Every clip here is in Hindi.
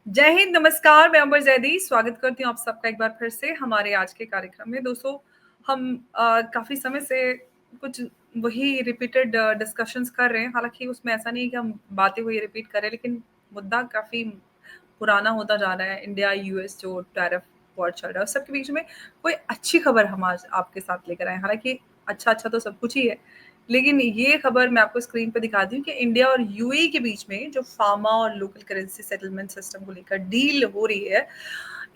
जय हिंद, नमस्कार। मैं अंबर जैदी स्वागत करती हूँ आप सबका एक बार फिर से हमारे आज के कार्यक्रम में। दोस्तों, हम काफ़ी समय से कुछ वही रिपीटेड डिस्कशंस कर रहे हैं। हालाँकि उसमें ऐसा नहीं है कि हम बातें वही रिपीट कर रहे हैं, लेकिन मुद्दा काफ़ी पुराना होता जा रहा है। इंडिया यूएस जो टैरिफ वॉर चल रहा है, उस सब के बीच में कोई अच्छी खबर हम आज आपके साथ लेकर आए हैं। हालाँकि अच्छा-अच्छा तो सब कुछ ही है, लेकिन ये खबर मैं आपको स्क्रीन पे दिखा दी हूँ कि इंडिया और यूएई के बीच में जो फार्मा और लोकल करेंसी सेटलमेंट सिस्टम को लेकर डील हो रही है,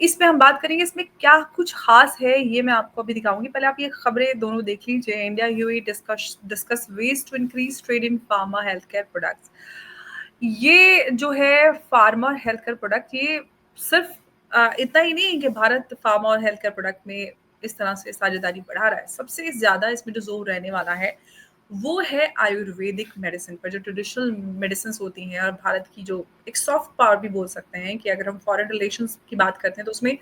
इस पे हम बात करेंगे। इसमें क्या कुछ खास है, ये मैं आपको अभी दिखाऊँगी। पहले आप ये खबरें दोनों देख लीजिए। India UAE discuss discuss ways to increase trade in pharma health care products. ये जो है फार्मा और हेल्थ केयर प्रोडक्ट, ये सिर्फ इतना ही नहीं है कि भारत फार्मा और हेल्थ केयर प्रोडक्ट में इस तरह से साझेदारी बढ़ा रहा है। सबसे ज़्यादा इसमें जो ज़ोर रहने वाला है, वो है आयुर्वेदिक मेडिसिन पर, जो ट्रेडिशनल मेडिसिन्स होती हैं। और भारत की जो एक सॉफ्ट पावर भी बोल सकते हैं कि अगर हम फॉरेन रिलेशंस की बात करते हैं, तो उसमें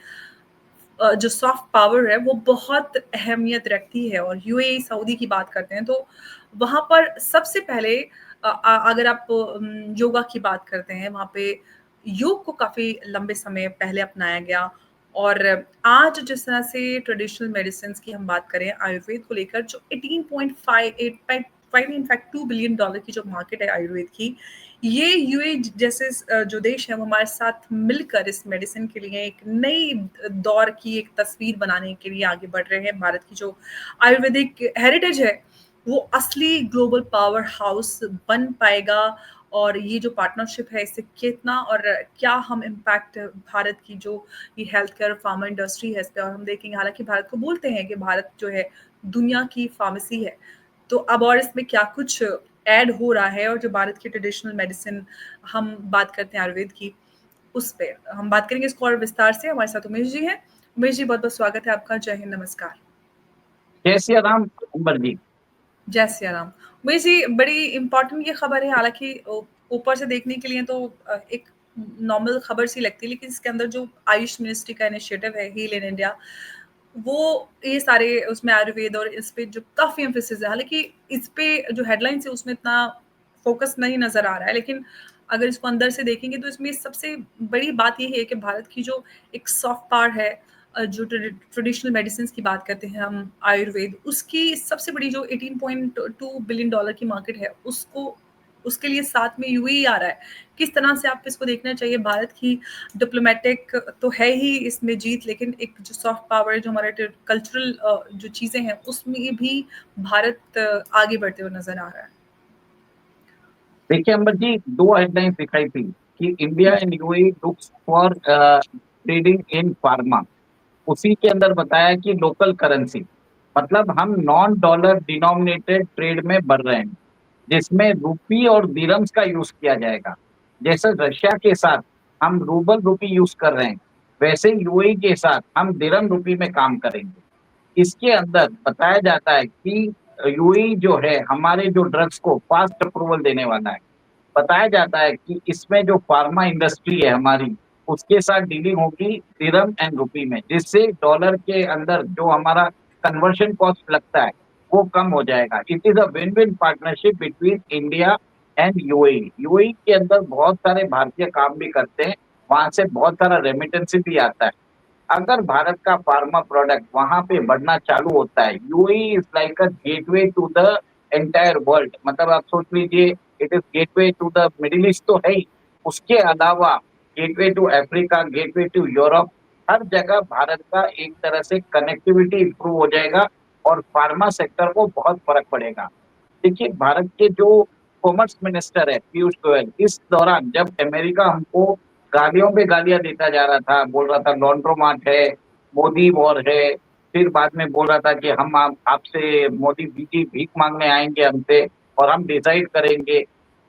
जो सॉफ्ट पावर है वो बहुत अहमियत रखती है। और यूएई सऊदी की बात करते हैं, तो वहाँ पर सबसे पहले अगर आप योगा की बात करते हैं, वहाँ पे योग को काफ़ी लंबे समय पहले अपनाया गया। और आज जिस तरह से ट्रेडिशनल मेडिसिन की हम बात करें, आयुर्वेद को लेकर जो 18.58 इनफैक्ट $2 बिलियन की जो मार्केट है आयुर्वेद की, ये यूएई जैसे जो देश है वो हमारे साथ मिलकर इस मेडिसिन के लिए एक नई दौर की एक तस्वीर बनाने के लिए आगे बढ़ रहे हैं। भारत की जो आयुर्वेदिक हेरिटेज है, वो असली ग्लोबल पावर हाउस बन पाएगा। और ये जो पार्टनरशिप है, इससे कितना और क्या हम इम्पैक्ट भारत की जो ये हेल्थ केयर फार्मा इंडस्ट्री है इस पे और हम देखेंगे। हालांकि भारत को बोलते हैं कि भारत जो है दुनिया की फार्मेसी है, तो अब और इसमें क्या कुछ ऐड हो रहा है। और जो भारत की ट्रेडिशनल मेडिसिन हम बात करते हैं आयुर्वेद की, उस पे हम बात करेंगे इसको और विस्तार से। हमारे साथ उमेश जी हैं। उमेश जी, बहुत बहुत स्वागत है आपका। जय हिंद, नमस्कार। जय सिया राम अंबर जी। जय सिया राम। उमेश जी, बड़ी इंपॉर्टेंट ये खबर है। हालांकि ऊपर से देखने के लिए तो एक नॉर्मल खबर सी लगती है, लेकिन इसके अंदर जो आयुष मिनिस्ट्री का इनिशिएटिव है, हील इन इंडिया, वो ये सारे उसमें आयुर्वेद और इस पे जो काफ़ी एम्फेसिस है। हालाँकि इस पे जो हेडलाइन्स है उसमें इतना फ़ोकस नहीं नज़र आ रहा है, लेकिन अगर इसको अंदर से देखेंगे तो इसमें सबसे बड़ी बात ये है कि भारत की जो एक सॉफ्ट पावर है, जो ट्रेडिशनल मेडिसिन्स की बात करते हैं हम आयुर्वेद, उसकी सबसे बड़ी जो $18.2 बिलियन की मार्केट है, उसको उसके लिए साथ में यूएई आ रहा है। किस तरह से आप इसको देखना चाहिए? भारत की डिप्लोमेटिक तो है ही इसमें जीत, लेकिन एक जो सॉफ्ट पावर है, जो हमारे कल्चरल जो चीज़ें हैं, उसमें भी भारत आगे बढ़ते हुए नज़र आ रहा है। देखिए अंबर जी, दो हेडलाइंस दिखाई थी कि India and UAE looks for trading in pharma. उसी के अंदर बताया कि लोकल करेंसी, मतलब हम नॉन डॉलर डिनोमिनेटेड ट्रेड में बढ़ रहे हैं, जिसमें रूपी और दिरम्स का यूज किया जाएगा। जैसे रशिया के साथ हम रूबल रूपी यूज कर रहे हैं, वैसे यूएई के साथ हम दिरम रूपी में काम करेंगे। इसके अंदर बताया जाता है कि यूएई जो है हमारे जो ड्रग्स को फास्ट अप्रूवल देने वाला है। बताया जाता है कि इसमें जो फार्मा इंडस्ट्री है हमारी, उसके साथ डीलिंग होगी दिरहम एंड रुपी में, जिससे डॉलर के अंदर जो हमारा कन्वर्शन कॉस्ट लगता है वो कम हो जाएगा। It is a win win partnership between India and UAE. UAE के अंदर बहुत सारे भारतीय काम भी करते हैं, वहां से बहुत सारा रेमिटेंस भी आता है। अगर भारत का फार्मा प्रोडक्ट वहां पे बढ़ना चालू होता है, UAE is like a gateway to the entire world. मतलब आप सोच लीजिए, it is gateway to the Middle East तो है ही, उसके अलावा gateway to Africa, gateway to Europe, हर जगह भारत का एक तरह से कनेक्टिविटी इंप्रूव हो जाएगा और फार्मा सेक्टर को बहुत फर्क पड़ेगा। देखिए, भारत के जो कॉमर्स मिनिस्टर है पीयूष गोयल, इस दौरान जब अमेरिका हमको गालियों पे गालियां देता जा रहा था, बोल रहा था लॉन्ड्रोमार्ट है, मोदी वॉर है, फिर बाद में बोल रहा था कि हम आपसे मोदी जी भीख मांगने आएंगे हमसे और हम डिसाइड करेंगे।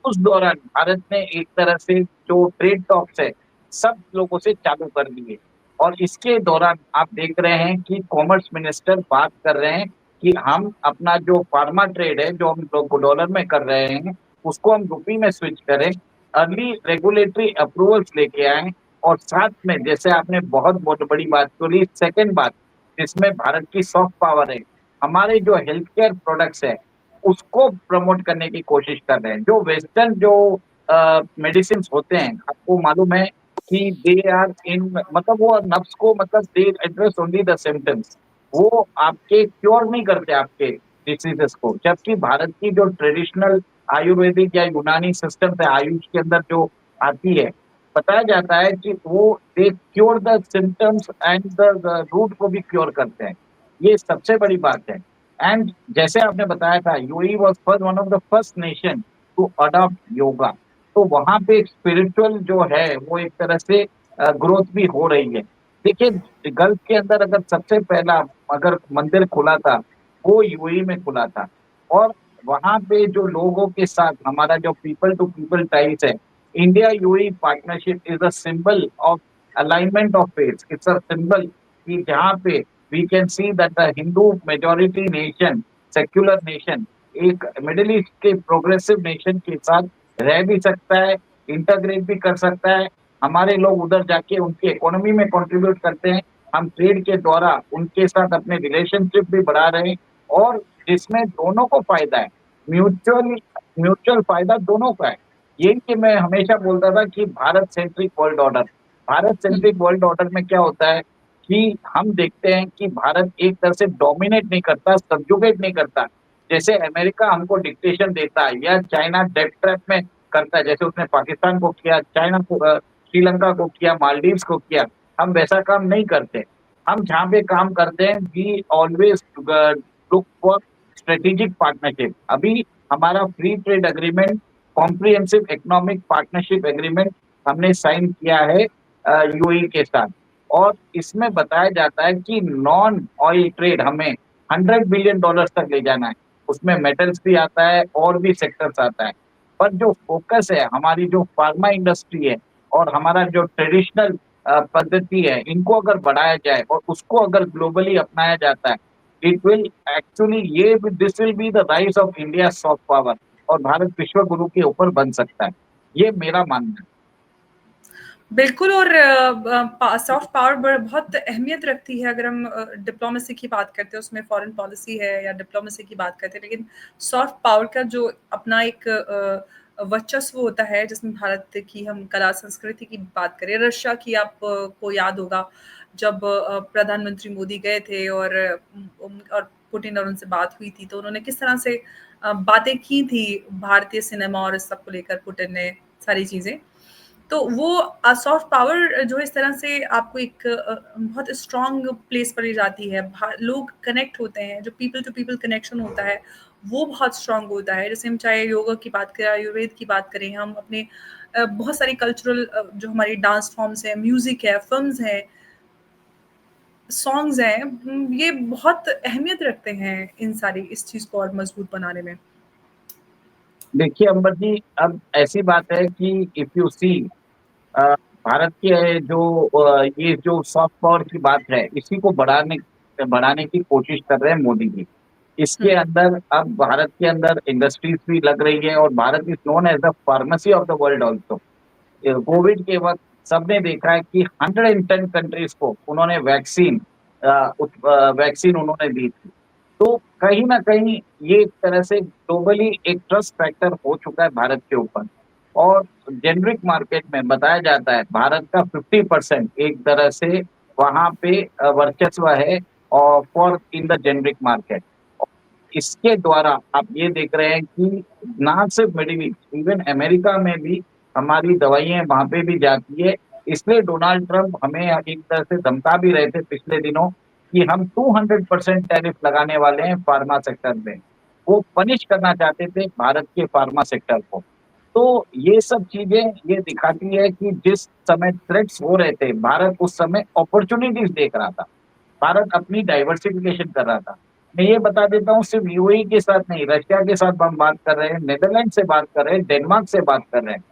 उस दौरान भारत ने एक तरह से जो ट्रेड टॉक्स है सब लोगों से चालू कर दिए। और इसके दौरान आप देख रहे हैं कि कॉमर्स मिनिस्टर बात कर रहे हैं कि हम अपना जो फार्मा ट्रेड है जो हम लोग डॉलर में कर रहे हैं, उसको हम रुपी में स्विच करें, अर्ली रेगुलेटरी अप्रूवल्स लेके आए। और साथ में जैसे आपने बहुत बहुत बड़ी बात बोली, सेकंड बात जिसमें भारत की सॉफ्ट पावर है, हमारे जो हेल्थ केयर प्रोडक्ट्स है उसको प्रमोट करने की कोशिश कर रहे हैं। जो वेस्टर्न जो मेडिसिन होते हैं, आपको मालूम है कि दे आर इन, मतलब वो नफ्स को, मतलब दे एड्रेस ओनली द सिम्टम्स, वो आपके क्योर नहीं करते आपके डिसीजेस को। जबकि भारत की जो ट्रेडिशनल आयुर्वेदिक या यूनानी सिस्टम है आयुष के अंदर जो आती है, बताया जाता है कि वो they cure the symptoms and the root को भी क्योर करते हैं। ये सबसे बड़ी बात है। एंड जैसे आपने बताया था, UAE was first one of the first nation to adopt yoga. तो वहां पे स्पिरिचुअल जो है वो एक तरह से ग्रोथ भी हो रही है। देखिए, गल्फ के अंदर अगर सबसे पहला अगर मंदिर खुला था, वो यूएई में खुला था। और वहां पे जो लोगों के साथ हमारा जो पीपल टू पीपल टाइज है, India UAE partnership is a symbol of alignment of faiths. It's a symbol कि जहाँ पे we can see that the Hindu majority nation, secular nation, एक मिडिल ईस्ट के प्रोग्रेसिव नेशन के साथ रह भी सकता है, इंटरग्रेट भी कर सकता है। हमारे लोग उधर जाके उनकी इकोनॉमी में कंट्रीब्यूट करते हैं, हम ट्रेड के द्वारा उनके साथ अपने रिलेशनशिप भी बढ़ा रहे हैं, और जिसमें दोनों को फायदा है, म्यूचुअल म्यूचुअल फायदा दोनों का है। यही कि मैं हमेशा बोलता था कि भारत सेंट्रिक वर्ल्ड ऑर्डर, भारत हम्म। सेंट्रिक वर्ल्ड ऑर्डर में क्या होता है कि हम देखते हैं कि भारत एक तरह से डोमिनेट नहीं करता, सब्जुगेट नहीं करता। जैसे अमेरिका हमको डिक्टेशन देता है या चाइना डेट ट्रैप में करता है, जैसे उसने पाकिस्तान को किया, चाइना को, श्रीलंका को किया, मालदीव्स को किया, हम वैसा काम नहीं करते। हम जहाँ पे काम करते हैं, we always look for strategic partnership. अभी हमारा free trade agreement, comprehensive economic partnership agreement हमने साइन किया है यूएई के साथ। और इसमें बताया जाता है कि नॉन ऑयल ट्रेड हमें $100 बिलियन तक ले जाना है। उसमें मेटल्स भी आता है और भी सेक्टर्स आता है। पर जो फोकस है, हमारी जो फार्मा इंडस्ट्री है और हमारा जो ट्रेडिशनल पद्धति है, इनको अगर बढ़ाया जाए और उसको अगर ग्लोबली अपनाया जाता है, इट विल एक्चुअली, ये this will be the rise of India soft power, और भारत विश्व गुरु के ऊपर बन सकता है। ये मेरा मानना है। बिल्कुल। और सॉफ्ट पावर बहुत अहमियत रखती है अगर हम डिप्लोमेसी की बात करते हैं, उसमें फॉरेन पॉलिसी है या डिप्लोमेसी की बात करते हैं, लेकिन सॉफ्ट पावर का जो अपना एक वर्चस्व होता है, जिसमें भारत की हम कला संस्कृति की बात करें, रशिया की आप को याद होगा जब प्रधानमंत्री मोदी गए थे और पुतिन और उनसे बात हुई थी, तो उन्होंने किस तरह से बातें की थी भारतीय सिनेमा और इस सब को लेकर, पुतिन ने सारी चीजें। तो वो सॉफ्ट पावर जो है इस तरह से आपको एक बहुत स्ट्रॉन्ग प्लेस पर ले जाती है। लोग कनेक्ट होते हैं, जो पीपल टू पीपल कनेक्शन होता है वो बहुत स्ट्रॉन्ग होता है। जैसे हम चाहे योगा की बात करें, आयुर्वेद की बात करें, हम अपने बहुत सारी कल्चरल जो हमारी डांस फॉर्म्स है, म्यूजिक है, फिल्म्स हैं, सॉन्ग्स हैं, ये बहुत अहमियत रखते हैं इन सारी इस चीज को और मजबूत बनाने में। देखिए अंबर जी, अब ऐसी बात है कि इफ यू सी, अ, भारत के जो ये जो सॉफ्ट पावर की बात है, इसी को बढ़ाने बढ़ाने की कोशिश कर रहे हैं मोदी जी। इसके हम्म। अंदर अब भारत के अंदर इंडस्ट्रीज भी लग रही है, और Bharat is known as the pharmacy of the world also. Covid के वक्त सबने देखा है कि 110 कंट्रीज को उन्होंने वैक्सीन उन्होंने दी थी। तो कहीं ना कहीं ये एक तरह से ग्लोबली एक ट्रस्ट फैक्टर हो चुका है भारत के ऊपर। और जेनरिक मार्केट में बताया जाता है भारत का 50% एक तरह से वहां पे वर्चस्व है, और for in the generic market. इसके द्वारा आप ये देख रहे हैं कि ना सिर्फ मिडिल ईस्ट, इवन अमेरिका में भी हमारी दवाइयाँ वहाँ पे भी जाती है। इसलिए डोनाल्ड ट्रंप हमें एक तरह से धमका भी रहे थे पिछले दिनों कि हम 200% टैरिफ लगाने वाले हैं फार्मा सेक्टर में। वो पनिश करना चाहते थे भारत के फार्मा सेक्टर को। तो ये सब चीजें ये दिखाती है कि जिस समय थ्रेट्स हो रहे थे, भारत उस समय अपॉर्चुनिटीज देख रहा था। भारत अपनी डाइवर्सिफिकेशन कर रहा था। मैं ये बता देता हूँ, सिर्फ यूएई के साथ नहीं, रशिया के साथ हम बात कर रहे हैं, नीदरलैंड से बात कर रहे हैं, डेनमार्क से बात कर रहे हैं।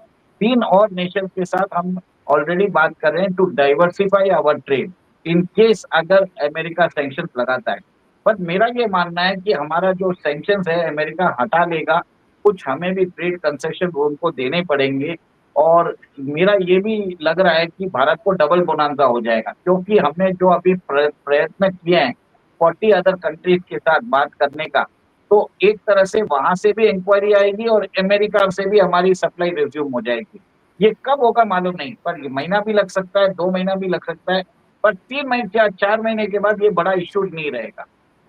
3 और नेशन के साथ हम ऑलरेडी बात कर रहे हैं to diversify our trade in case अगर अमेरिका सैंक्शन लगाता है। पर मेरा ये मानना है कि हमारा जो सैंक्शन है अमेरिका हटा लेगा, कुछ हमें भी ट्रेड कंसेशन उनको देने पड़ेंगे। और मेरा ये भी लग रहा है कि भारत को डबल बोनांजा हो जाएगा, क्योंकि हमने जो अभी प्रयत्न किए हैं 40 अदर कंट्रीज के साथ बात करने का, तो एक तरह से वहां से भी इंक्वायरी आएगी और अमेरिका से भी हमारी सप्लाई रिज्यूम हो जाएगी। ये कब होगा मालूम नहीं, पर ये महीना भी लग सकता है, 2 महीना भी लग सकता है, पर 3 महीने या 4 महीने के बाद ये बड़ा इश्यू नहीं रहेगा।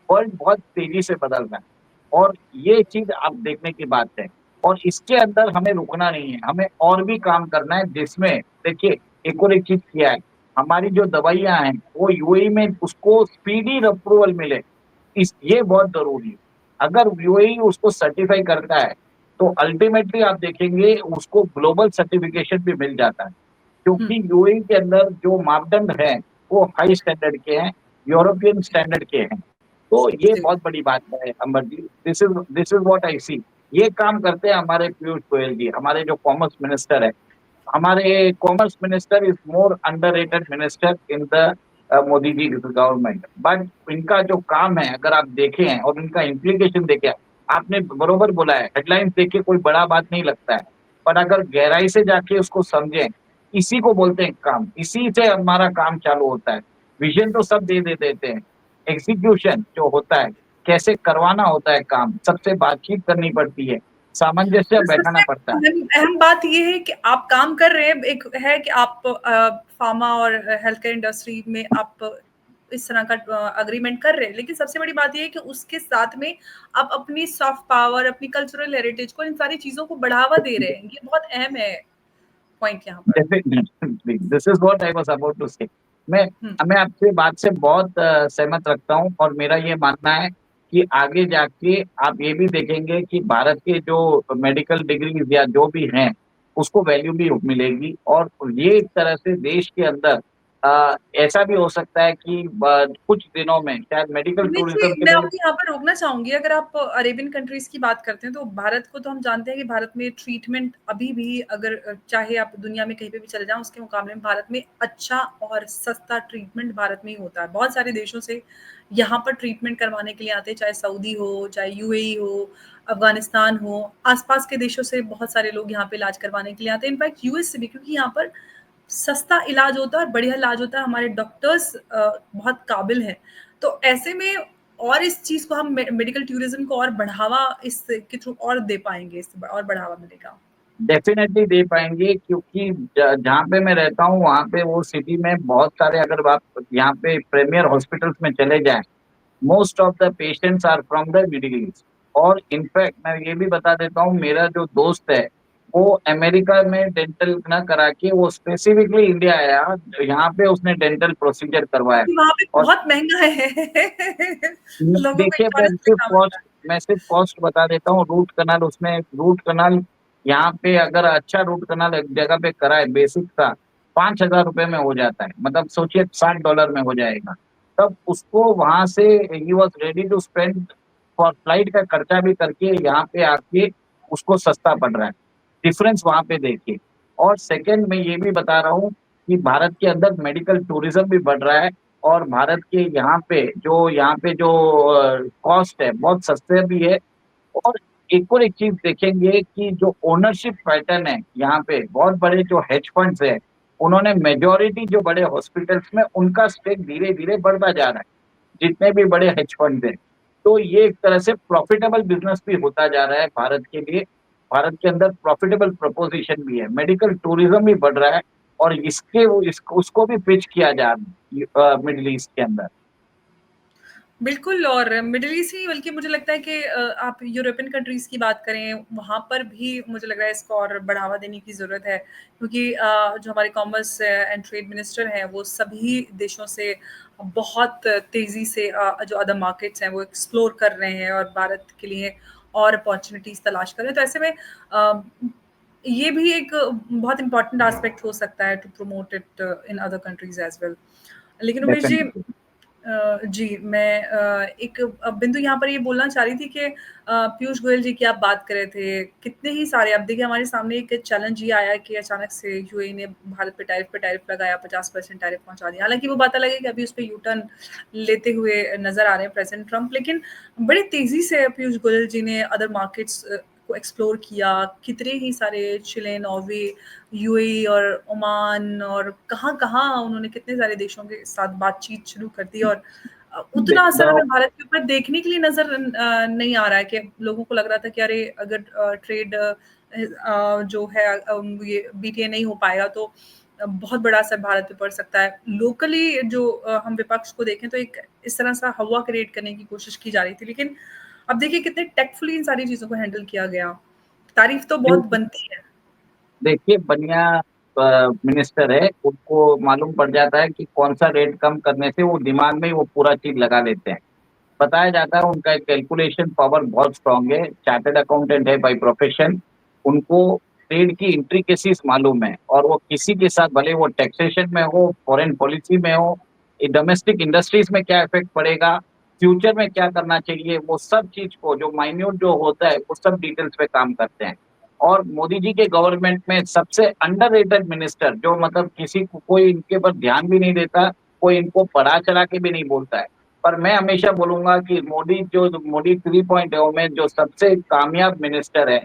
वर्ल्ड बहुत तेजी से बदल रहा है और ये चीज़ आप देखने की बात है और इसके अंदर हमें रुकना नहीं है, हमें और भी काम करना है जिसमें देखिए एक और एक चीज़ किया है, हमारी जो दवाइयाँ हैं, वो यूएई में उसको स्पीडी अप्रूवल मिले, ये बहुत ज़रूरी है। अगर यूएई उसको सर्टिफ़ाई करता है, तो अल्टीमेटली आप देखेंगे उसको ग्लोबल सर्टिफ़िकेशन भी मिल जाता है। हुँ। क्योंकि यूएई के अंदर जो मापदंड हैं, वो हाई स्टैंडर्ड के हैं, यूरोपियन स्टैंडर्ड के हैं। तो ये जी। बहुत बड़ी बात है अंबर जी, दिस इज़ व्हाट आई सी। ये काम करते हैं हमारे पीयूष गोयल जी, हमारे जो कॉमर्स मिनिस्टर हैं। हमारे commerce minister is more underrated minister in the Modi ji government. But इनका जो काम है अगर आप देखें और इनका इम्प्लीकेशन देखें, आपने बरोबर बोला है, हेडलाइन्स देख के कोई बड़ा बात नहीं लगता है, पर अगर गहराई से जाके उसको समझें, इसी को बोलते हैं काम, इसी से हमारा काम चालू होता है। विज़न तो सब दे देते हैं, एग्ज़ीक्यूशन जो होता है, कैसे करवाना होता है काम, सबसे बातचीत करनी पड़ती है, सामंजस्य और बैठाना सबसे पड़ता है। अहम अहम बात ये है कि आप काम कर रहे हैं, एक है कि आप फार्मा और हेल्थ केयर इंडस्ट्री में आप इस तरह का एग्रीमेंट कर रहे हैं, लेकिन सबसे बड़ी बात ये है कि उसके साथ में आप अपनी सॉफ्ट पावर, अपनी कल्चरल हेरिटेज को, इन सारी चीज़ों को बढ़ावा दे रहे हैं। ये बहुत अहम है पॉइंट यहाँ पर। Definitely this is what I was about to say. मैं हुँ। मैं आपकी बात से बहुत सहमत रखता हूँ और मेरा ये मानना है कि आगे जाके आप ये भी देखेंगे कि भारत के जो मेडिकल डिग्रीज या जो भी हैं, उसको वैल्यू भी मिलेगी और ये एक तरह से देश के अंदर ऐसा भी हो सकता है कि कुछ दिनों में शायद मेडिकल देखिए, टूरिज्म के मैं लिए आपको यहाँ पर रोकना चाहूँगी। अगर आप अरेबियन कंट्रीज़ की बात करते हैं, तो भारत को तो हम जानते हैं कि भारत में ट्रीटमेंट अभी भी, अगर चाहे आप दुनिया में कहीं पे भी चले जाएँ, उसके मुकाबले में भारत में अच्छा और सस्ता ट्रीटमेंट भारत में ही होता है। बहुत सारे देशों से यहाँ पर ट्रीटमेंट करवाने के लिए आते हैं, चाहे सऊदी हो, चाहे यूएई हो, अफ़गानिस्तान हो, आस-पास के देशों से बहुत सारे लोग यहाँ पे इलाज करवाने के लिए आते हैं। इनफैक्ट यूएस से भी, क्योंकि यहाँ पर सस्ता इलाज होता है और बढ़िया इलाज होता है, हमारे डॉक्टर्स बहुत काबिल हैं। तो ऐसे में और इस चीज़ को हम मेडिकल टूरिज़्म को और बढ़ावा इसके थ्रू और दे पाएँगे, इससे और बढ़ावा मिलेगा। डेफ़िनेटली दे पाएँगे क्योंकि ज जहाँ पे मैं रहता हूँ, वहाँ पे वो सिटी में बहुत सारे अगर आप यहाँ पे प्रीमियर हॉस्पिटल्स में चले जाएँ, most of the patients are from the middle east और इनफैक्ट मैं ये भी बता देता हूँ, मेरा जो दोस्त है, वो अमेरिका में डेंटल ना करा के वो स्पेसिफिकली इंडिया आया, यहाँ पे उसने डेंटल प्रोसीजर करवाया क्योंकि वहाँ पे और बहुत महँगा है। लोगों को देखिए इंश्योरेंस पे काम आता है। मैं सिर्फ कॉस्ट बता देता हूँ, रूट कनाल यहाँ पे अगर अच्छा रूट कनाल एक जगह पे कराए बेसिक का, ₹5000 में हो जाता है। मतलब सोचिए $60 में हो जाएगा। तब उसको वहाँ से ही was ready to spend for flight का खर्चा भी करके यहाँ पे आके उसको सस्ता पड़ रहा है। डिफरेंस वहाँ पे देखिए और सेकंड मैं ये भी बता रहा हूँ कि भारत के अंदर मेडिकल टूरिज़्म भी बढ़ रहा है और भारत के यहाँ पे जो कॉस्ट है बहुत सस्ते भी है और एक चीज़ देखेंगे कि जो ओनरशिप पैटर्न है यहाँ पे बहुत बड़े जो हेज फंड्स हैं, उन्होंने मेजॉरिटी जो बड़े हॉस्पिटल्स में उनका स्टेक धीरे-धीरे बढ़ता जा रहा है, जितने भी बड़े हेज फंड्स हैं। तो ये एक तरह से प्रॉफिटेबल बिज़नेस भी होता जा रहा है भारत के लिए। भारत के अंदर प्रॉफिटेबल प्रोपोज़िशन भी है, मेडिकल टूरिज़्म भी बढ़ रहा है और इसके वो इसको उसको भी पिच किया जा रहा है मिडल ईस्ट के अंदर। बिल्कुल, और मिडल ईस्ट ही, बल्कि मुझे लगता है कि आप यूरोपियन कंट्रीज़ की बात करें, वहाँ पर भी मुझे लग रहा है इसको और बढ़ावा देने की ज़रूरत है। क्योंकि जो हमारे कॉमर्स एंड ट्रेड मिनिस्टर हैं, वो सभी देशों से बहुत तेज़ी से जो अदर मार्केट्स हैं, वो एक्सप्लोर कर रहे हैं और भारत के लिए और अपॉर्च्युनिटीज़ तलाश कर रहे हैं। तो ऐसे में ये भी एक बहुत इम्पोर्टेंट एस्पेक्ट हो सकता है to promote it in other countries as well. लेकिन उमेश जी, डेफिनिटली। जी, मैं एक बिंदु यहाँ पर ये बोलना चाह रही थी कि पीयूष गोयल जी की आप बात कर रहे थे, कितने ही सारे, अब देखिए हमारे सामने एक चैलेंज ये आया कि अचानक से यूएई ने भारत पे टैरिफ लगाया, 50% टैरिफ पहुँचा दिया। हालाँकि वो बात अलग है कि अभी उस पे यू टर्न लेते हुए नज़र आ रहे हैं प्रेज़िडेंट ट्रम्प, लेकिन बड़ी तेज़ी से पीयूष गोयल जी ने अदर मार्केट्स को एक्सप्लोर किया, कितने ही सारे चिले, नॉर्वे, यूएई और ओमान और कहाँ-कहाँ उन्होंने कितने सारे देशों के साथ बातचीत शुरू कर दी और उतना असर द हमें भारत के ऊपर देखने के लिए नज़र नहीं आ रहा है कि लोगों को लग रहा था कि अरे अगर ट्रेड जो है ये बीटीए नहीं हो पाएगा तो बहुत बड़ा असर भारत पे पड़ सकता है। लोकली जो हम विपक्ष को देखें तो एक इस तरह सा हवा क्रिएट करने की कोशिश की जा रही थी। लेकिन अब देखिए कितने टैक्टफुली इन सारी चीज़ों को हैंडल किया गया। तारीफ़ तो बहुत बनती है। देखिए बनिया मिनिस्टर है, उनको मालूम पड़ जाता है कि कौन-सा रेट कम करने से वो दिमाग में ही वो पूरा चीज़ लगा लेते हैं। बताया जाता है उनका एक कैलकुलेशन पावर बहुत स्ट्रॉन्ग है, चार्टर्ड अकाउंटेंट है बाय प्रोफेशन। उनको ट्रेड की इंट्रिकेसीज़ मालूम है और वो किसी के साथ भले वो टैक्सेशन में हो, फॉरेन पॉलिसी में हो, ये डोमेस्टिक इंडस्ट्रीज़ में क्या इफ़ेक्ट पड़ेगा, फ्यूचर में क्या करना चाहिए, वो सब चीज़ को जो माइन्यूट जो होता है, वो सब डिटेल्स पे काम करते हैं। और मोदी जी के गवर्नमेंट में सबसे अंडररेटेड मिनिस्टर जो मतलब किसी को कोई इनके ऊपर ध्यान भी नहीं देता, कोई इनको बढ़ा-चढ़ा के भी नहीं बोलता है। पर मैं हमेशा बोलूँगा कि मोदी 3.0 में जो सबसे कामयाब मिनिस्टर है,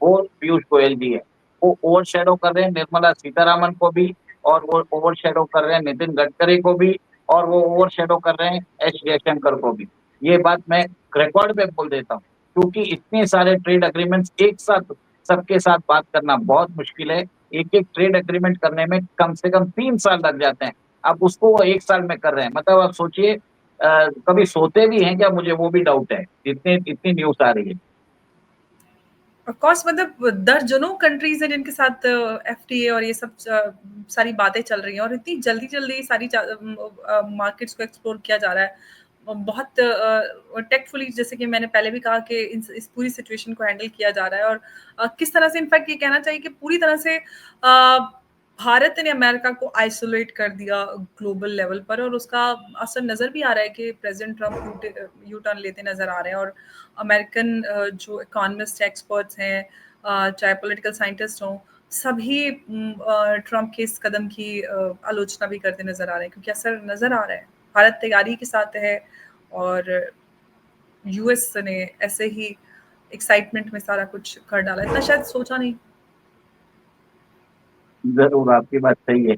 वो पीयूष गोयल जी है। वो ओवरशैडो कर रहे हैं निर्मला सीतारमण को भी और वो ओवरशैडो कर रहे हैं नितिन गडकरी को भी और वो ओवरशैडो कर रहे हैं एस जयशंकर को भी। ये बात मैं रिकॉर्ड पे बोल देता हूँ, क्योंकि इतने सारे ट्रेड एग्रीमेंट्स एक साथ सबके साथ बात करना बहुत मुश्किल है। एक-एक ट्रेड एग्रीमेंट करने में कम से कम 3 साल लग जाते हैं। अब उसको वो 1 साल में कर रहे हैं। मतलब आप सोचिए कभी सोते भी हैं क्या? मुझे वो भी डाउट है। इतनी इतनी न्यूज़ आ रही है। ऑफ कोर्स मतलब दर्जनों कंट्रीज़ हैं जिनके साथ एफटीए और ये सब सारी बातें चल रही हैं और इतनी जल्दी-जल्दी सारी मार्केट्स को एक्सप्लोर किया जा रहा है। बहुत टेक्टफुली जैसे कि मैंने पहले भी कहा कि इस पूरी सिचुएशन को हैंडल किया जा रहा है और किस तरह से इनफैक्ट ये कहना चाहिए कि पूरी तरह से भारत ने अमेरिका को आइसोलेट कर दिया ग्लोबल लेवल पर और उसका असर नज़र भी आ रहा है कि प्रेज़िडेंट ट्रम्प यू टर्न लेते नज़र आ रहे हैं और अमेरिकन जो इकोनॉमिस्ट एक्सपर्ट्स हैं चाहे पॉलिटिकल साइंटिस्ट हों सभी ट्रम्प के इस कदम की आलोचना भी करते नजर आ रहे हैं क्योंकि असर नजर आ रहा है। भारत तैयारी के साथ है और यूएस ने ऐसे ही एक्साइटमेंट में सारा कुछ कर डाला इतना शायद सोचा नहीं। ज़रूर, आपकी बात सही है।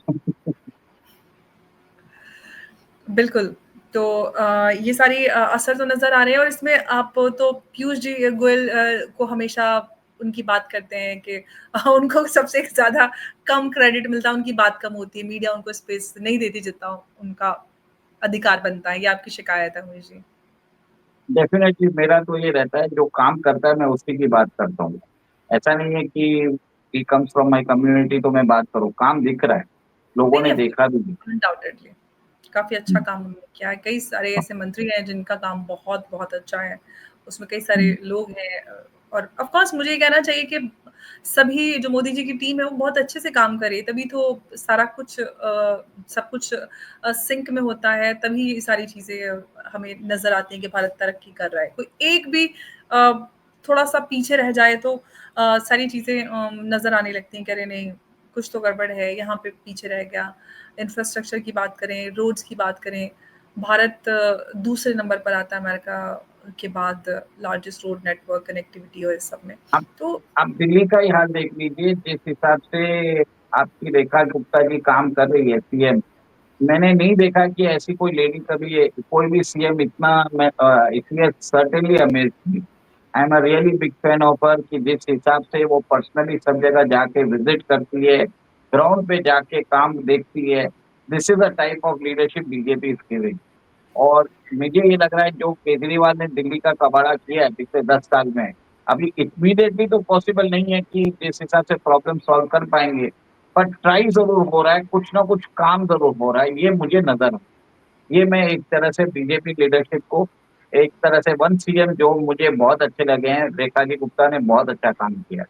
बिल्कुल। तो ये सारी असर तो नज़र आ रहे हैं और इसमें आप तो पीयूष जी गोयल को हमेशा उनकी बात करते हैं कि उनको सबसे ज़्यादा कम क्रेडिट मिलता है, उनकी बात कम होती है, मीडिया उनको स्पेस नहीं देती जितना उनका अधिकार बनता है। ये आपकी शिकायत है मुझे। डेफ़िनेटली मेरा तो ये रहता है जो काम करता है मैं उसी की बात करता हूँ। ऐसा नहीं है कि he comes from my community तो मैं बात करूँ, काम दिख रहा है, लोगों नहीं, ने नहीं, देखा भी है। अनडाउटेडली काफ़ी अच्छा काम उन्होंने किया है। कई सारे ऐसे मंत्री हैं जिनका काम बहुत-बहुत अच्छा है। उसमें कई सारे हुँ, लोग हैं और ऑफ़ कोर्स मुझे ये कहना चाहिए कि सभी जो मोदी जी की टीम है वो बहुत अच्छे से काम करे तभी तो सारा कुछ सब कुछ सिंक में होता है, तभी ये सारी चीज़ें हमें नज़र आती हैं कि भारत तरक्की कर रहा है। कोई एक भी अ, थोड़ा-सा पीछे रह जाए तो सारी चीज़ें नज़र आने लगती हैं कि अरे नहीं, कुछ तो गड़बड़ है, यहाँ पे पीछे रह गया। इंफ्रास्ट्रक्चर की बात करें, रोड्स की बात करें, भारत दूसरे नंबर पर आता है अमेरिका के बाद लार्जेस्ट रोड नेटवर्क कनेक्टिविटी और इस सब में। आप तो आप दिल्ली का ही हाल देख लीजिए, जिस हिसाब से आपकी रेखा गुप्ता जी काम कर रही है सीएम, मैंने नहीं देखा कि ऐसी कोई लेडी कभी कोई भी सीएम इतना इसलिए certainly amazed me. I am a really big fan of her कि जिस हिसाब से वो पर्सनली सब जगह जाके विज़िट करती है, ग्राउंड पे जाके काम देखती है, this is the type of leadership BJP is giving. और मुझे ये लग रहा है जो केजरीवाल ने दिल्ली का कबाड़ा किया है पिछले 10 साल में, अभी इमीडिएटली तो पॉसिबल नहीं है कि जिस हिसाब से प्रॉब्लम सॉल्व कर पाएँगे, बट ट्राई ज़रूर हो रहा है, कुछ ना कुछ काम ज़रूर हो रहा है, ये मुझे नज़र ये मैं एक तरह से बीजेपी लीडरशिप को एक तरह से वन सीएम जो मुझे बहुत अच्छे लगे हैं, रेखा जी गुप्ता ने बहुत अच्छा काम किया।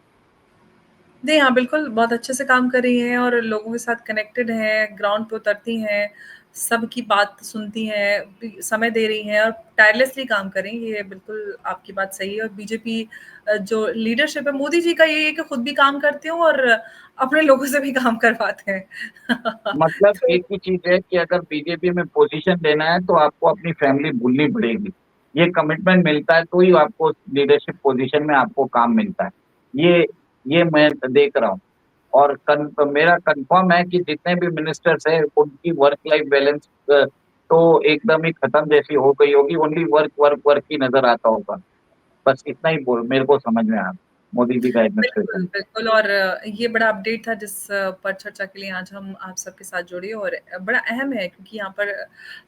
जी हाँ, बिल्कुल, बहुत अच्छे से काम कर रही हैं और लोगों के साथ कनेक्टेड हैं, ग्राउंड पे उतरती हैं, सबकी बात सुनती हैं, समय दे रही हैं और टायरलेसली काम कर रही हैं, ये बिल्कुल आपकी बात सही है और बीजेपी जो लीडरशिप है, मोदी जी का ये है कि खुद भी काम करते हो और अपने लोगों से भी काम करवाते हैं। मतलब तो एक ही चीज़ है कि अगर बीजेपी में पोज़ीशन लेना है तो आपको अपनी फैमिली भूलनी पड़ेगी। ये कमिटमेंट मिलता है तो ही आपको लीडरशिप पोज़ीशन में आपको काम मिलता है। ये ये मैं देख रहा हूँ और मेरा कन्फर्म है कि जितने भी मिनिस्टर्स हैं उनकी वर्क लाइफ बैलेंस तो एकदम ही खत्म जैसी हो गई होगी, ओनली वर्क वर्क वर्क ही नजर आता होगा। बस इतना ही बोल मेरे को समझ में आया मोदी जी का बिल्कुल, एडमिनिस्ट्रेशन। बिल्कुल और ये बड़ा अपडेट था जिस पर चर्चा के लिए आज हम आप सबके साथ जुड़े और बड़ा अहम है क्योंकि यहाँ पर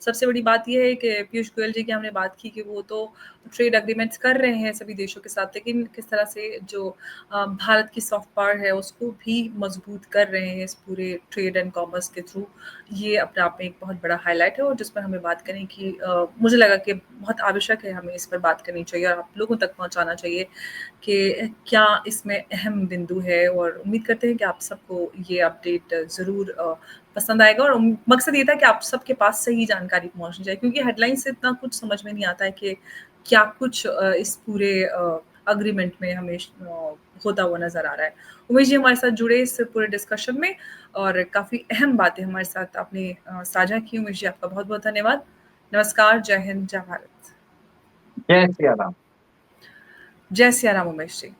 सबसे बड़ी बात ये है कि पीयूष गोयल जी की हमने बात की कि वो तो ट्रेड एग्रीमेंट्स कर रहे हैं सभी देशों के साथ, लेकिन किस तरह से जो भारत की सॉफ्ट पावर है उसको भी मजबूत कर रहे हैं इस पूरे ट्रेड एंड कॉमर्स के थ्रू। ये अपने आप में एक बहुत बड़ा हाईलाइट है और जिस पर हमें बात करने की मुझे लगा कि बहुत आवश्यक है, हमें इस पर बात करनी चाहिए और आप लोगों तक पहुँचाना चाहिए कि क्या इसमें अहम बिंदु है और उम्मीद करते हैं कि आप सबको ये अपडेट ज़रूर पसंद आएगा और मकसद ये था कि आप सबके पास सही जानकारी पहुँचनी चाहिए क्योंकि हेडलाइन से इतना कुछ समझ में नहीं आता है कि क्या कुछ इस पूरे एग्रीमेंट में हमें होता हुआ नज़र आ रहा है। उमेश जी हमारे साथ जुड़े इस पूरे डिस्कशन में और काफ़ी अहम बातें हमारे साथ आपने साझा की। उमेश जी आपका बहुत-बहुत धन्यवाद। नमस्कार, जय हिंद, जय भारत। जय सिया राम। जय सिया राम उमेश जी।